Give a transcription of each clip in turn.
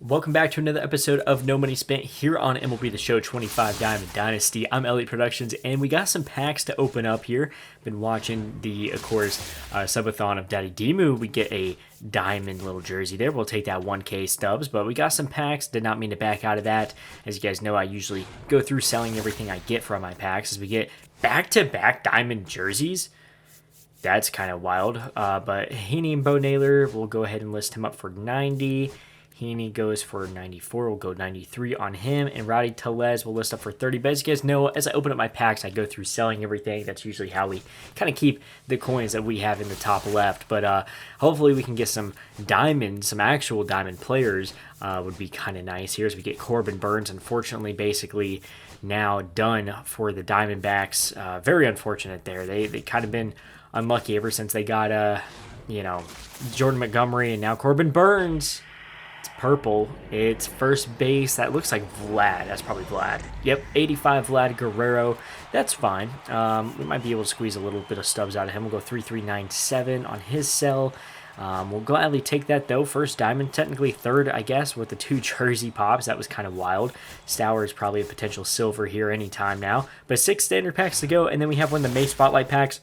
Welcome back to another episode of No Money Spent here on MLB The Show 25 Diamond Dynasty. I'm Elliott Productions, and we got some packs to open up here. Been watching the, of course, subathon of Daddy Demu. We get a diamond little jersey there. We'll take that 1K stubs, but we got some packs. Did not mean to back out of that. As you guys know, I usually go through selling everything I get from my packs as we get back-to-back diamond jerseys. That's kind of wild. But Heaney and Bo Naylor, we'll go ahead and list him up for 90. Heaney goes for 94. We'll go 93 on him. And Rowdy Tellez will list up for 30. But as you guys know, as I open up my packs, I go through selling everything. That's usually how we kind of keep the coins that we have in the top left. But hopefully we can get some diamonds, some actual diamond players would be kind of nice here as we get Corbin Burns. Unfortunately, basically now done for the Diamondbacks. Very unfortunate there. They kind of been unlucky ever since they got, Jordan Montgomery and now Corbin Burns. It's purple. It's first base. That looks like Vlad. That's probably Vlad. Yep, 85 Vlad Guerrero. That's fine. We might be able to squeeze a little bit of stubs out of him. We'll go 3397 on his cell. We'll gladly take that, though. First diamond, technically third, I guess, with the 2 jersey pops. That was kind of wild. Stour is probably a potential silver here anytime now. But 6 standard packs to go, and then we have one of the May Spotlight packs.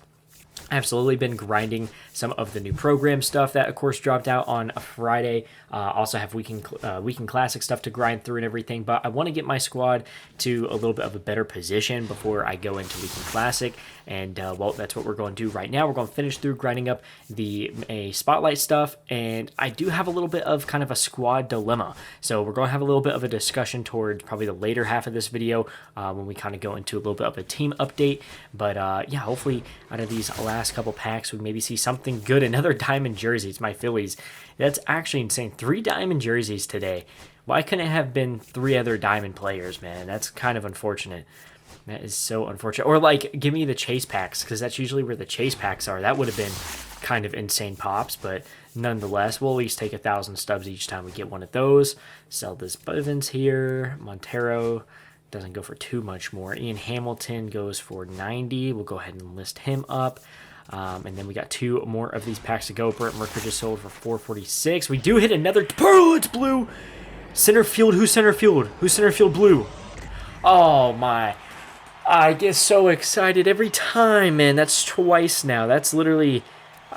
I've slowly been grinding some of the new program stuff that, of course, dropped out on a Friday. Also have weekend classic stuff to grind through and everything. But I want to get my squad to a little bit of a better position before I go into weekend classic. And, well, that's what we're going to do right now. We're going to finish through grinding up the spotlight stuff. And I do have a little bit of kind of a squad dilemma. So we're going to have a little bit of a discussion towards probably the later half of this video when we kind of go into a little bit of a team update. But, yeah, hopefully out of these last couple packs we maybe see something good. Another diamond jersey. It's my Phillies. That's actually insane. 3 diamond jerseys today. Why couldn't it have been 3 other diamond players, man? That's kind of unfortunate. That is so unfortunate. Or like, give me the chase packs, because that's usually where the chase packs are. That would have been kind of insane pops, but nonetheless, we'll at least take 1,000 stubs each time we get one of those. Sell this Bivens here. Montero doesn't go for too much more. Ian Hamilton goes for 90. We'll go ahead and list him up. And then we got 2 more of these packs to go. Brett Merker just sold for 446. We do hit another pearl. It's blue. Center field. Who's center field? Who's center field blue? Oh, my. I get so excited every time, man. That's twice now. That's literally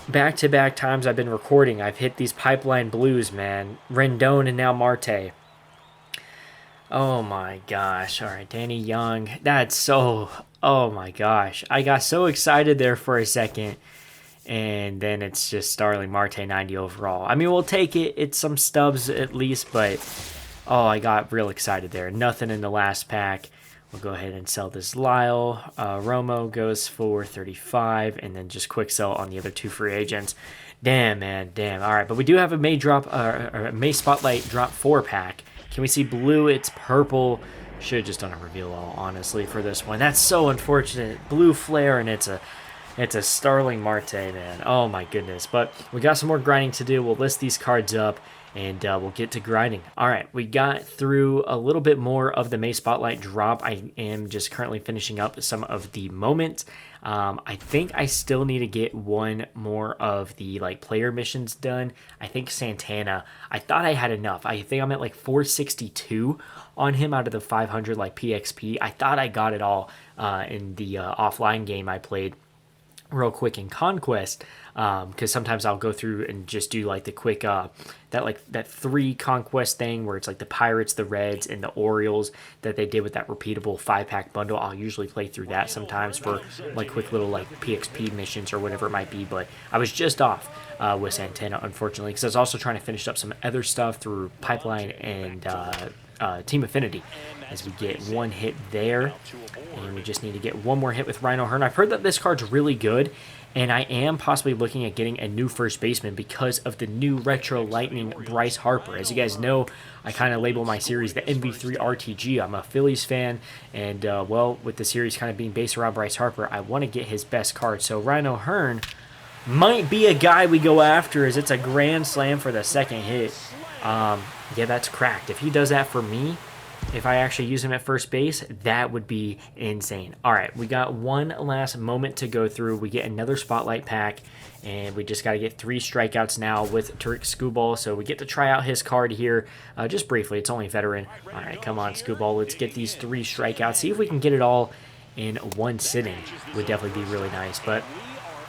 back-to-back times I've been recording. I've hit these pipeline blues, man. Rendon and now Marte. Oh, my gosh. All right, Danny Young. That's so... Oh my gosh, I got so excited there for a second, and then it's just Starling Marte 90 overall. I mean, we'll take it. It's some stubs at least, but oh, I got real excited there. Nothing in the last pack. We'll go ahead and sell this Lyle. Romo goes for 35, and then just quick sell on the other 2 free agents. Damn, man, damn. All right, but we do have a May Spotlight drop 4 pack. Can we see blue? It's purple. Should have just done a reveal all, honestly, for this one. That's so unfortunate. Blue flare, and it's a Starling Marte, man. Oh, my goodness. But we got some more grinding to do. We'll list these cards up, and we'll get to grinding. All right, we got through a little bit more of the May Spotlight drop. I am just currently finishing up some of the moments. I think I still need to get one more of the player missions done. I think Santana, I thought I had enough. I think I'm at 462 on him out of the 500 PXP. I thought I got it all in the offline game I played real quick in Conquest, because sometimes I'll go through and just do the quick that 3 Conquest thing where it's the Pirates, the Reds, and the Orioles that they did with that repeatable 5-pack bundle. I'll usually play through that sometimes for quick little PXP missions or whatever it might be, but I was just off with Santana, unfortunately, because I was also trying to finish up some other stuff through Pipeline and Team Affinity as we get 1 hit there, and we just need to get 1 more hit with Rhino Hearn. I've heard that this card's really good, and I am possibly looking at getting a new first baseman because of the new Retro Lightning Bryce Harper. As you guys know, I kind of label my series the MV3 RTG. I'm a Phillies fan, and well, with the series kind of being based around Bryce Harper, I want to get his best card. So Rhino Hearn might be a guy we go after, as it's a grand slam for the 2nd hit. Yeah, that's cracked. If he does that for me, If I actually use him at first base, that would be insane. All right, we got one last moment to go through. We get another spotlight pack, and we just got to get 3 strikeouts now with Tarik Skubal. So we get to try out his card here just briefly. It's only veteran. All right, come on, Skubal. Let's get these 3 strikeouts. See if we can get it all in one sitting. Would definitely be really nice. But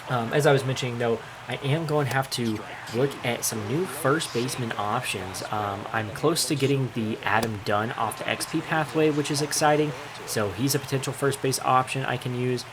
as I was mentioning, though, I am going to have to look at some new first baseman options. I'm close to getting the Adam Dunn off the XP pathway, which is exciting. So he's a potential first base option I can use.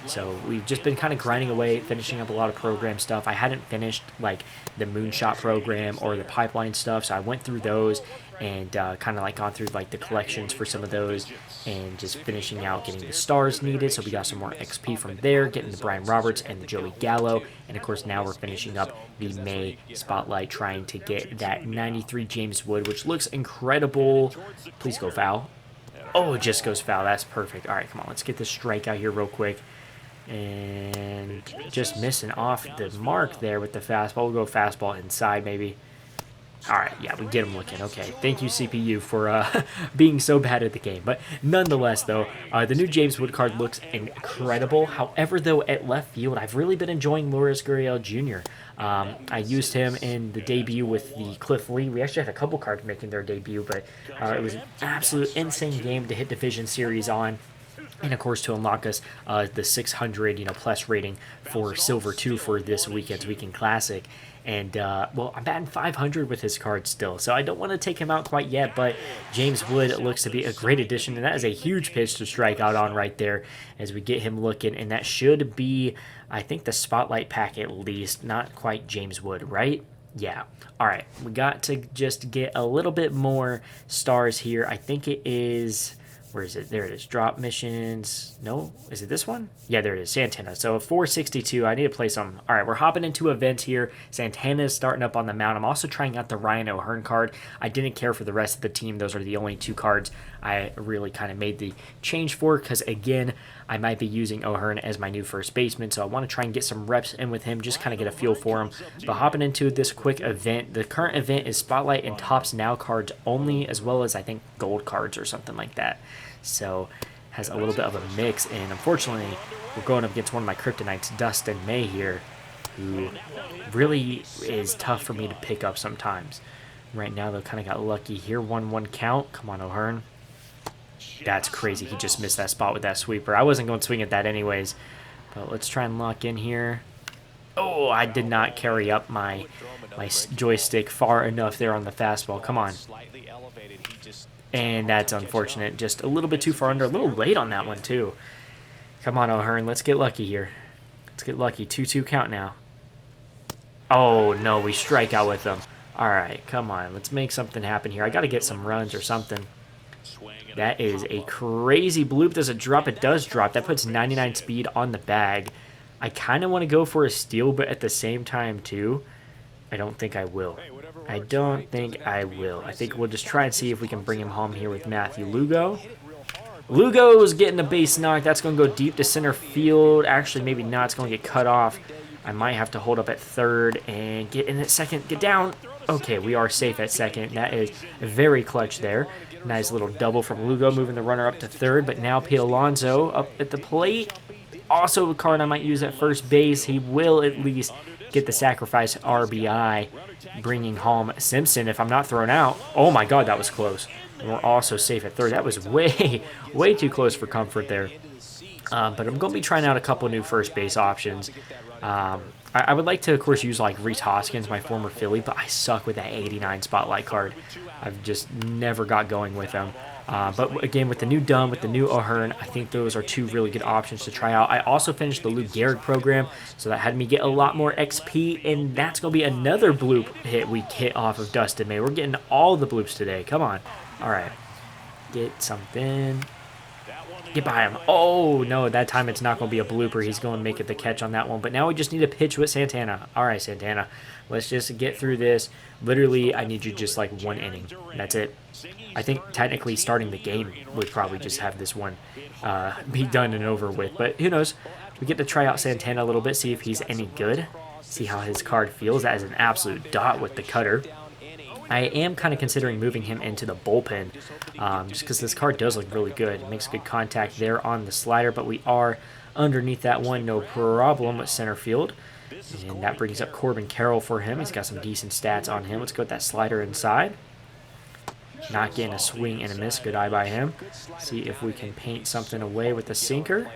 So we've just been kind of grinding away, finishing up a lot of program stuff. I hadn't finished like the Moonshot program or the Pipeline stuff, so I went through those and kind of like gone through like the collections for some of those and just finishing out getting the stars needed. So we got some more XP from there, getting the Brian Roberts and the Joey Gallo. And of course now we're finishing up the May Spotlight, trying to get that 93 James Wood, which looks incredible. Please go foul. Oh, it just goes foul. That's perfect. All right, come on. Let's get this strikeout here real quick. And just missing off the mark there with the fastball. We'll go fastball inside maybe. All right, yeah, we get him looking. Okay, thank you, CPU, for being so bad at the game. But nonetheless, though, the new James Wood card looks incredible. However, though, at left field, I've really been enjoying Lourdes Gurriel Jr. I used him in the debut with the Cliff Lee. We actually had a couple cards making their debut, but it was an absolute insane game to hit Division Series on. And of course, to unlock us the 600, plus rating for Silver 2 for this weekend's Weekend Classic. And, well, I'm batting 500 with his card still, so I don't want to take him out quite yet, but James Wood looks to be a great addition, and that is a huge pitch to strike out on right there as we get him looking, and that should be, I think, the Spotlight pack at least, not quite James Wood, right? Yeah. All right, we got to just get a little bit more stars here. I think it is... Where is it? There it is. Drop missions. No? Is it this one? Yeah, there it is. Santana. So 462. I need to play some. All right, we're hopping into event here. Santana is starting up on the mound. I'm also trying out the Ryan O'Hearn card. I didn't care for the rest of the team. Those are the only 2 cards I really kind of made the change for because, again, I might be using O'Hearn as my new first baseman, so I want to try and get some reps in with him, just kind of get a feel for him. But hopping into this quick event, the current event is Spotlight and Tops Now cards only, as well as, I think, gold cards or something like that. So has a little bit of a mix, and unfortunately we're going up against one of my kryptonites, Dustin May here, who really is tough for me to pick up sometimes. Right now though, kind of got lucky here. 1-1 count. Come on, O'Hearn. That's crazy. He just missed that spot with that sweeper. I wasn't going to swing at that anyways, but let's try and lock in here. Oh, I did not carry up my joystick far enough there on the fastball. Come on. And that's unfortunate. Just a little bit too far under. A little late on that one, too. Come on, O'Hearn. Let's get lucky here. Let's get lucky. 2-2 count now. Oh, no. We strike out with them. All right. Come on. Let's make something happen here. I got to get some runs or something. That is a crazy bloop. Does it drop? It does drop. That puts 99 speed on the bag. I kind of want to go for a steal, but at the same time, too, I don't think I will. I don't think I will. I think we'll just try and see if we can bring him home here with Matthew Lugo. Lugo is getting a base knock. That's going to go deep to center field. Actually, maybe not. It's going to get cut off. I might have to hold up at third and get in at second. Get down. Okay, we are safe at second. That is very clutch there. Nice little double from Lugo, moving the runner up to third. But now Pete Alonso up at the plate. Also a card I might use at first base. He will at least get the sacrifice RBI, bringing home Simpson if I'm not thrown out. Oh my God, that was close. And we're also safe at third. That was way too close for comfort there. But I'm going to be trying out a couple new first base options. I would like to, of course, use like Reese Hoskins, my former Philly, but I suck with that 89 Spotlight card. I've just never got going with them. But again, with the new Dunn, with the new O'Hearn, I think those are 2 really good options to try out. I also finished the Lou Gehrig program, so that had me get a lot more XP, and that's going to be another bloop hit we hit off of Dustin May. We're getting all the bloops today. Come on. All right. Get something. Get by him. Oh, no, that time it's not going to be a blooper. He's going to make it the catch on that one. But now we just need a pitch with Santana. All right, Santana. Let's just get through this. Literally, I need you just like 1 inning. That's it. I think technically starting the game would probably just have this one be done and over with. But who knows? We get to try out Santana a little bit, see if he's any good. See how his card feels. That is an absolute dot with the cutter. I am kind of considering moving him into the bullpen just because this card does look really good. It makes good contact there on the slider, but we are underneath that one, no problem with center field. And that brings up Corbin Carroll for him. He's got some decent stats on him. Let's go with that slider inside. Not getting a swing and a miss. Good eye by him. See if we can paint something away with the sinker.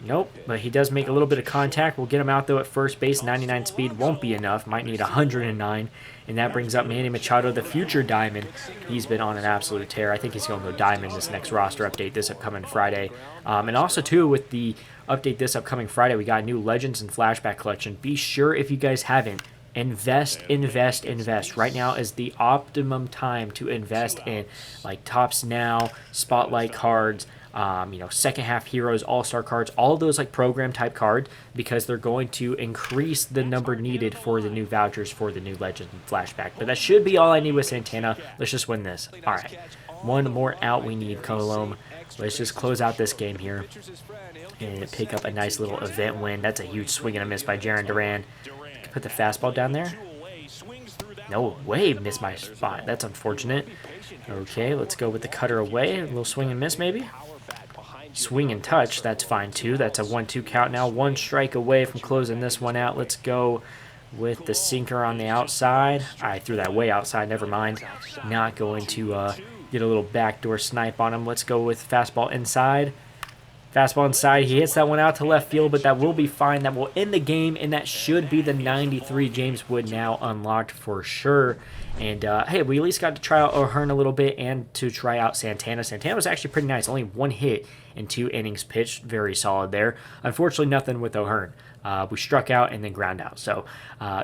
Nope, but he does make a little bit of contact. We'll get him out, though, at first base. 99 speed won't be enough. Might need 109. And that brings up Manny Machado, the future Diamond. He's been on an absolute tear. I think he's going to go Diamond this next roster update this upcoming Friday. And also, too, with the update this upcoming Friday, we got a new Legends and Flashback collection. Be sure, if you guys haven't, invest. Right now is the optimum time to invest in like Tops Now, Spotlight cards, second half heroes, all-star cards, all of those like program type cards, because they're going to increase the number needed for the new vouchers for the new Legend and Flashback. But that should be all I need with Santana. Let's just win this. All right, one more out we need, Colomb. Let's just close out this game here and pick up a nice little event win. That's a huge swing and a miss by Jarren Duran. Put the fastball down there. No way, missed my spot. That's unfortunate. Okay, let's go with the cutter away. A little swing and miss maybe. Swing and touch, that's fine too. That's a 1-2 count now. One strike away from closing this one out. Let's go with the sinker on the outside. I threw that way outside, never mind. Not going to get a little backdoor snipe on him. Let's go with fastball inside. Fastball inside. He hits that one out to left field, but that will be fine. That will end the game, and that should be the 93 James Wood now unlocked for sure. And, hey, we at least got to try out O'Hearn a little bit and to try out Santana. Santana was actually pretty nice. Only 1 hit in 2 innings pitched. Very solid there. Unfortunately, nothing with O'Hearn. We struck out and then ground out. So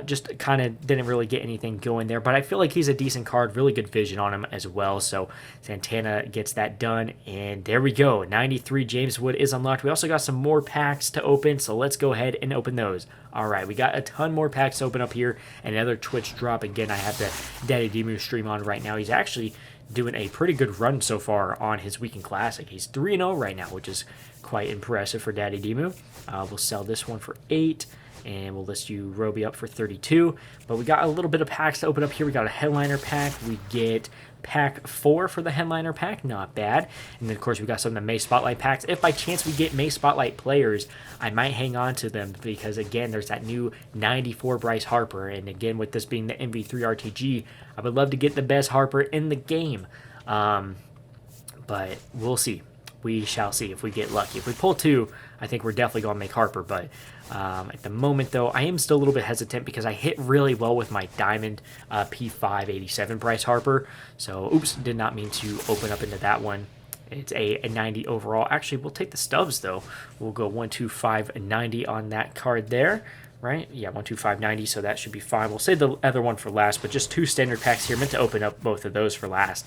just kind of didn't really get anything going there. But I feel like he's a decent card. Really good vision on him as well. So Santana gets that done. And there we go. 93 James Wood is unlocked. We also got some more packs to open. So let's go ahead and open those. All right, we got a ton more packs to open up here. And another Twitch drop. Again, I have the Daddy Demu stream on right now. He's actually doing a pretty good run so far on his Weekend Classic. He's 3-0 right now, which is quite impressive for Daddy Demu. We'll sell this one for 8, and we'll list you Roby up for 32. But we got a little bit of packs to open up here. We got a headliner pack. We get pack 4 for the headliner pack. Not bad. And then, of course, we got some of the May Spotlight packs. If by chance we get May Spotlight players, I might hang on to them because, again, there's that new 94 Bryce Harper. And, again, with this being the MV3 RTG, I would love to get the best Harper in the game. But we'll see. We shall see if we get lucky. If we pull 2, I think we're definitely going to make Harper. But at the moment, though, I am still a little bit hesitant because I hit really well with my Diamond P587 Bryce Harper. So, oops, did not mean to open up into that one. It's a 90 overall. Actually, we'll take the stubs, though. We'll go 12590 on that card there. Right? Yeah, 12590, so that should be fine. We'll save the other one for last, but just 2 standard packs here. Meant to open up both of those for last,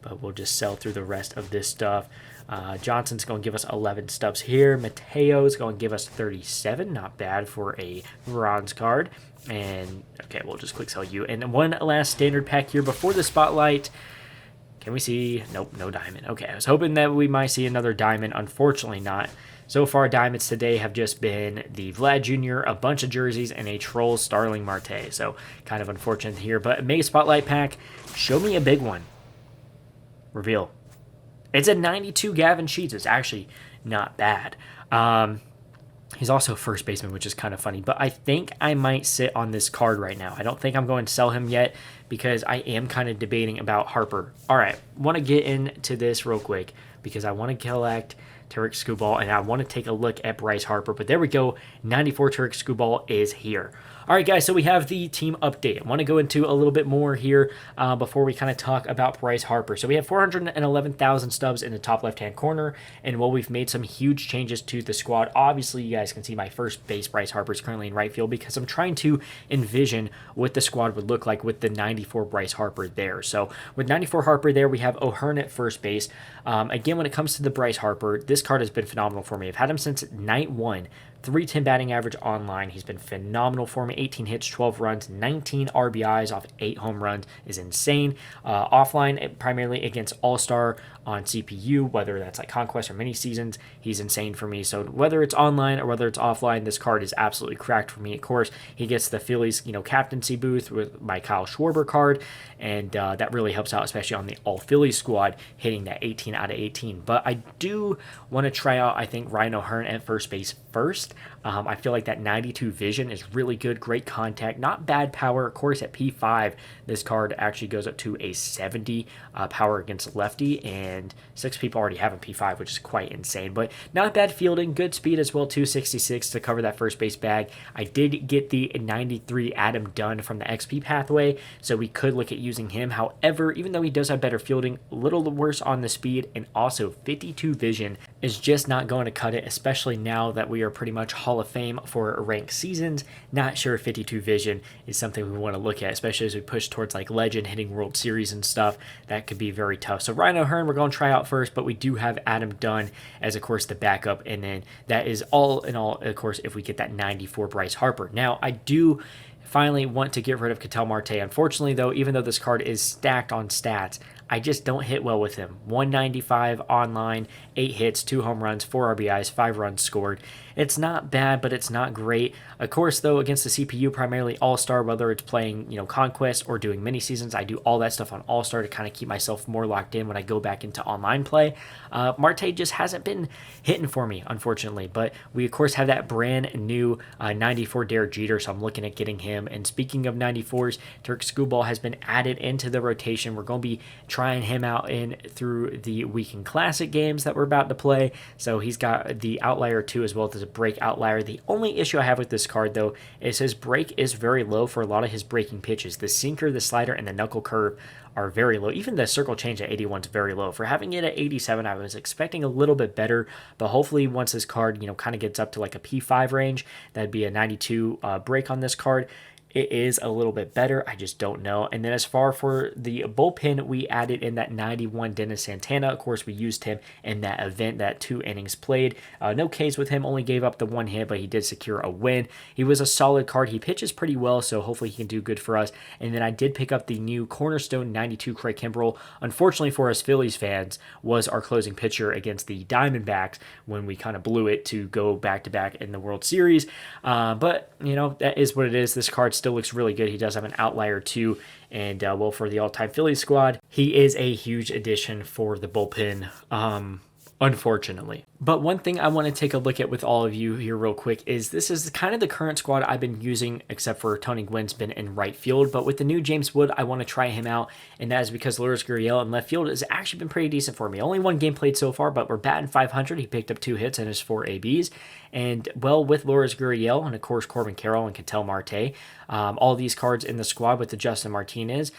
but we'll just sell through the rest of this stuff. Johnson's going to give us 11 stubs here. Mateo's going to give us 37. Not bad for a bronze card. And, okay, we'll just quick sell you. And one last standard pack here before the spotlight. Can we see? Nope, no diamond. Okay, I was hoping that we might see another diamond. Unfortunately not. So far, diamonds today have just been the Vlad Jr., a bunch of jerseys, and a Troll Starling Marte. So kind of unfortunate here. But May Spotlight pack, show me a big one. Reveal. It's a 92 Gavin Sheets. It's actually not bad. He's also first baseman, which is kind of funny. But I think I might sit on this card right now. I don't think I'm going to sell him yet because I am kind of debating about Harper. All right, want to get into this real quick because I want to collect Tarik Skubal, and I want to take a look at Bryce Harper. But there we go. 94 Tarik Skubal is here. All right, guys, so we have the team update. I want to go into a little bit more here before we kind of talk about Bryce Harper. So we have 411,000 stubs in the top left-hand corner, and while we've made some huge changes to the squad, obviously you guys can see my first base Bryce Harper is currently in right field because I'm trying to envision what the squad would look like with the 94 Bryce Harper there. So with 94 Harper there, we have O'Hearn at first base. Again, when it comes to the Bryce Harper, this card has been phenomenal for me. I've had him since night 1. .310 batting average online. He's been phenomenal for me. 18 hits, 12 runs, 19 RBIs off 8 home runs is insane. Offline, primarily against All-Star on CPU, whether that's like Conquest or mini seasons, he's insane for me. So whether it's online or whether it's offline, this card is absolutely cracked for me. Of course, he gets the Phillies, captaincy booth with my Kyle Schwarber card, and that really helps out, especially on the all Phillies squad, hitting that 18 out of 18. But I do want to try out, I think, Ryan O'Hearn at first base first. I feel like that 92 vision is really good, great contact, not bad power. Of course, at P5, this card actually goes up to a 70 power against lefty, and 6 people already have a P5, which is quite insane. But not bad fielding, good speed as well, 266 to cover that first base bag. I did get the 93 Adam Dunn from the XP pathway, so we could look at using him. However, even though he does have better fielding, a little worse on the speed, and also 52 vision is just not going to cut it, especially now that we are pretty much Hall of Fame for ranked seasons. Not sure if 52 vision is something we want to look at, especially as we push towards like Legend, hitting World Series and stuff. That could be very tough. So Ryan O'Hearn, we're going to try out first, but we do have Adam Dunn as, of course, the backup, and then that is all in all, of course, if we get that 94 Bryce Harper. Now, I do finally want to get rid of Ketel Marte. Unfortunately, though, even though this card is stacked on stats, I just don't hit well with him. 195 online, 8 hits, 2 home runs, 4 RBIs, 5 runs scored. It's not bad, but it's not great. Of course, though, against the CPU, primarily All-Star, whether it's playing, Conquest or doing mini seasons, I do all that stuff on All-Star to kind of keep myself more locked in when I go back into online play. Marte just hasn't been hitting for me, unfortunately. But we, of course, have that brand new 94 Derek Jeter, so I'm looking at getting him. And speaking of 94s, Tarik Skubal has been added into the rotation. We're going to be trying him out in through the Weekend Classic games that we're about to play. So he's got the Outlier 2 as well as a break outlier. The only issue I have with this card, though, is his break is very low for a lot of his breaking pitches. The sinker, the slider, and the knuckle curve are very low. Even the circle change at 81 is very low. For having it at 87, I was expecting a little bit better, but hopefully once this card, kind of gets up to like a P5 range, that'd be a 92 break on this card. It is a little bit better. I just don't know. And then as far for the bullpen, we added in that 91 Dennis Santana. Of course, we used him in that event, that 2 innings played. No Ks with him, only gave up the 1 hit, but he did secure a win. He was a solid card. He pitches pretty well, so hopefully he can do good for us. And then I did pick up the new Cornerstone 92 Craig Kimbrell. Unfortunately for us Phillies fans, was our closing pitcher against the Diamondbacks when we kind of blew it to go back-to-back in the World Series. But, that is what it is. This card still looks really good. He does have an outlier too, and for the all-time Phillies squad, he is a huge addition for the bullpen, unfortunately. But one thing I want to take a look at with all of you here real quick is this is kind of the current squad I've been using, except for Tony Gwynn's been in right field. But with the new James Wood, I want to try him out, and that is because Lourdes Gurriel in left field has actually been pretty decent for me. Only 1 game played so far, but we're batting .500. He picked up 2 hits and his 4 ABs. And, with Lourdes Gurriel and, of course, Corbin Carroll and Ketel Marte, all these cards in the squad with the Justin Martinez,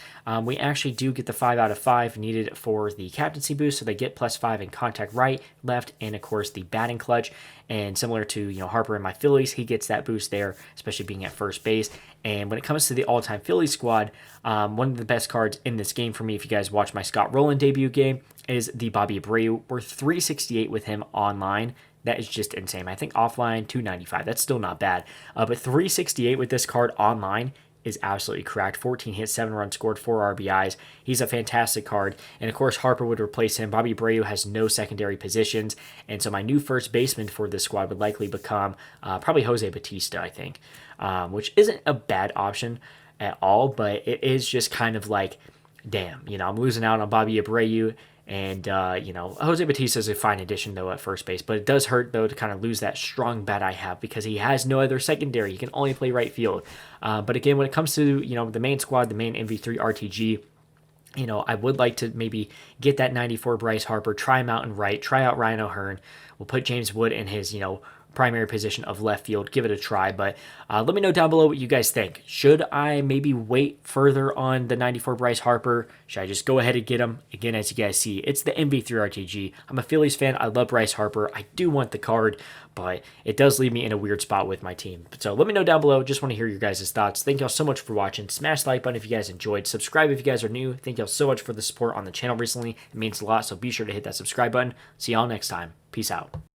we actually do get the 5 out of 5 needed for the captaincy boost, so they get +5 in contact right, left, and, of course, the batting clutch. And similar to, Harper and my Phillies, he gets that boost there, especially being at first base. And when it comes to the all-time Phillies squad, one of the best cards in this game for me, if you guys watch my Scott Rowland debut game, is the Bobby Abreu. We're 368 with him online. That is just insane. I think offline, 295. That's still not bad. But 368 with this card online is absolutely cracked. 14 hits, 7 runs scored, 4 RBIs. He's a fantastic card. And of course, Harper would replace him. Bobby Abreu has no secondary positions. And so my new first baseman for this squad would likely become probably Jose Bautista, I think, which isn't a bad option at all. But it is just kind of like, damn, I'm losing out on Bobby Abreu. And, Jose Bautista is a fine addition, though, at first base. But it does hurt, though, to kind of lose that strong bat I have because he has no other secondary. He can only play right field. But again, when it comes to, the main squad, the main MV3 RTG, I would like to maybe get that 94 Bryce Harper, try him out in right, try out Ryan O'Hearn. We'll put James Wood in his, primary position of left field, give it a try. But let me know down below what you guys think. Should I maybe wait further on the 94 Bryce Harper? Should I just go ahead and get him? Again, as you guys see, it's the MV3 RTG. I'm a Phillies fan. I love Bryce Harper. I do want the card, but it does leave me in a weird spot with my team. So let me know down below. Just want to hear your guys' thoughts. Thank y'all so much for watching. Smash the like button if you guys enjoyed. Subscribe if you guys are new. Thank y'all so much for the support on the channel recently. It means a lot, so be sure to hit that subscribe button. See y'all next time. Peace out.